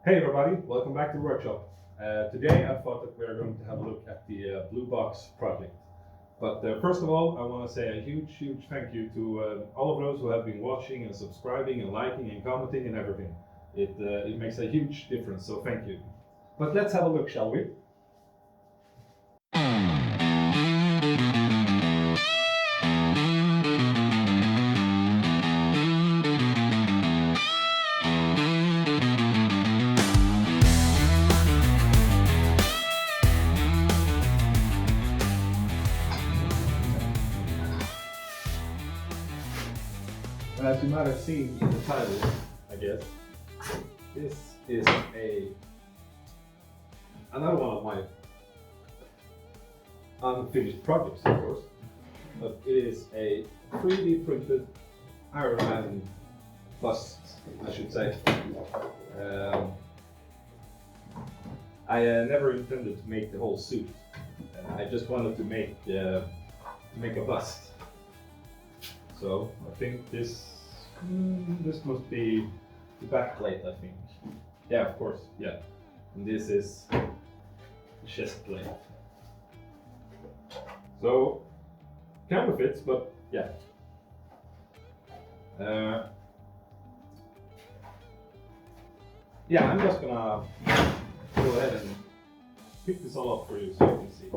Hey everybody, welcome back to the workshop. Today I thought that we are going to have a look at the Blue Box project. But first of all, I want to say a huge thank you to all of those who have been watching and subscribing and liking and commenting and everything. It makes a huge difference, so thank you. But let's have a look, shall we? As you might have seen in the title, I guess, this is another one of my unfinished projects, of course, but it is a 3D printed Iron Man bust, I should say. I never intended to make the whole suit. I just wanted to make a bust. So I think this must be the back plate, I think. Yeah, of course, yeah. And this is the chest plate. So, kind of fits, but yeah. Yeah, I'm just gonna go ahead and pick this all up for you so you can see.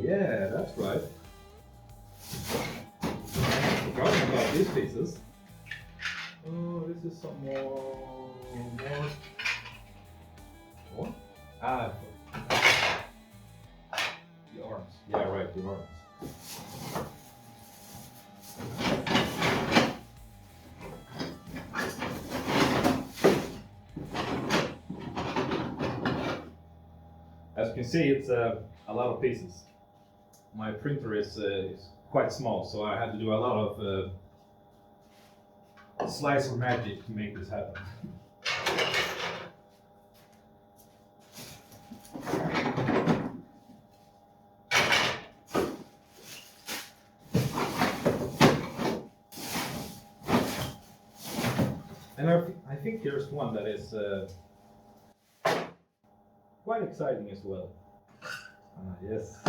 Yeah, that's right. Forgotten about these pieces. Oh, this is some more. What? Ah, the arms. Yeah, right, the arms. As you can see, it's a lot of pieces. My printer is quite small, so I had to do a lot of slice of magic to make this happen. And I think there's one that is quite exciting as well. Yes.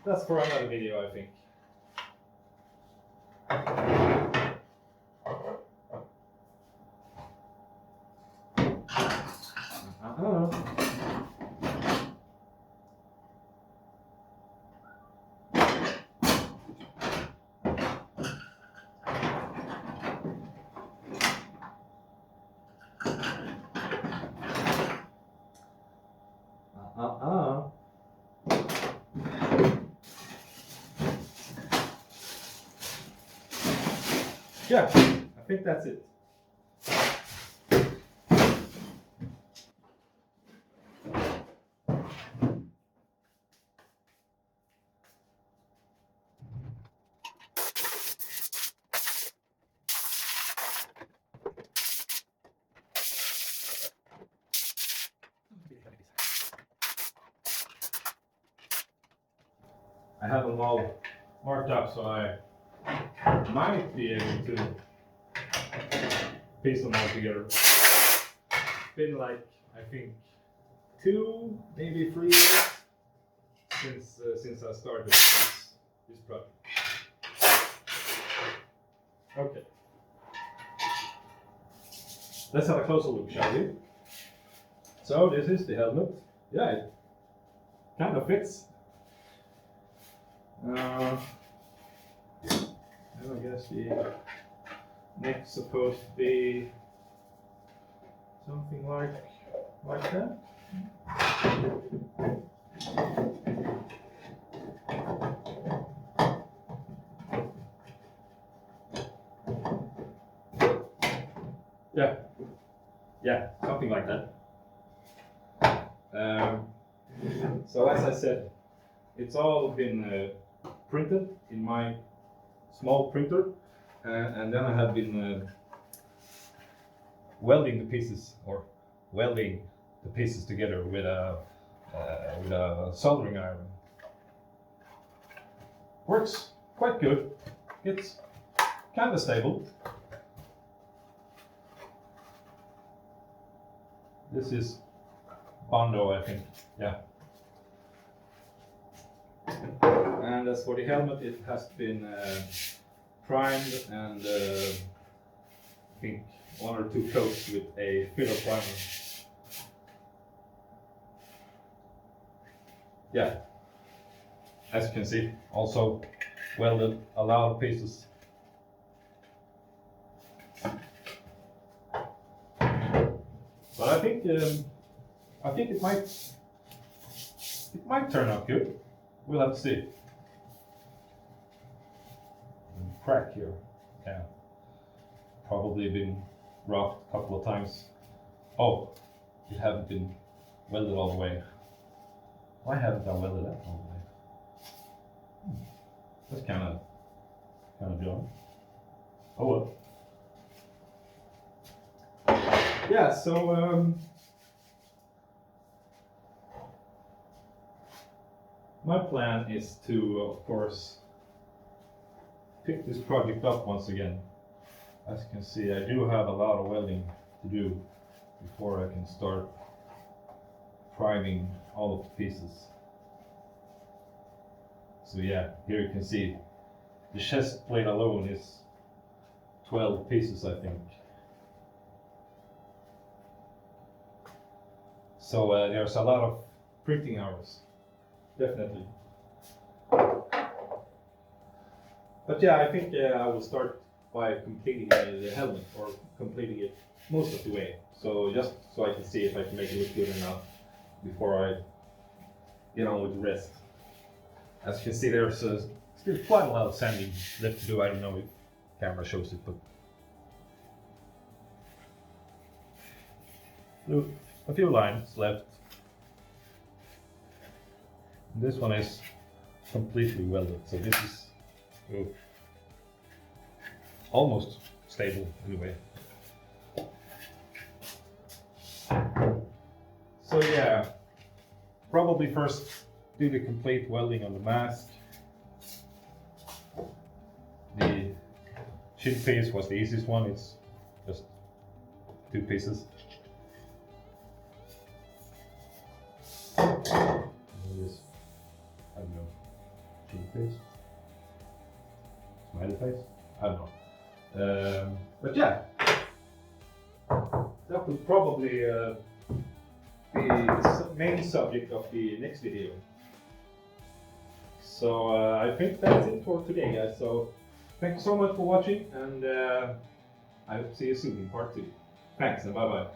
That's for another video, I think. Yeah, I think that's it. I have them all marked up, so I might be able to piece them all together. It's been like, I think, 2, maybe 3 years since I started this project. Okay. Let's have a closer look, shall we? So this is the helmet. Yeah, it kind of fits. And I guess the neck's supposed to be something like that. Yeah, something like that. So as I said, it's all been printed in my small printer, and then I have been welding the pieces together with a soldering iron. Works quite good. It's kind of stable. This is Bondo, I think. Yeah. And as for the helmet, it has been primed and I think 1 or 2 coats with a filler primer. Yeah, as you can see, also welded a lot of pieces. But I think it might turn out good. We'll have to see. Crack here, yeah. Probably been roughed a couple of times. Oh, it hasn't been welded all the way. Why haven't I welded that all the way? That's kind of dumb. Oh well. Yeah, so my plan is to, of course, pick this project up once again. As you can see, I do have a lot of welding to do before I can start priming all of the pieces. So yeah, here you can see the chest plate alone is 12 pieces, I think. So there's a lot of printing hours, definitely. But yeah, I think I will start by completing the helmet, or completing it most of the way. So just so I can see if I can make it look good enough before I get on with the rest. As you can see, there's still quite a lot of sanding left to do. I don't know if the camera shows it, but a few lines left. This one is completely welded, so this is almost stable anyway. So yeah, probably first do the complete welding on the mask. The chin piece was the easiest one, it's just 2 pieces. This, I don't know, chin piece, smiley face, I don't know. But yeah, that will probably be the main subject of the next video. So I think that's it for today, guys. So thank you so much for watching, and I hope to see you soon in part 2. Thanks, and bye bye.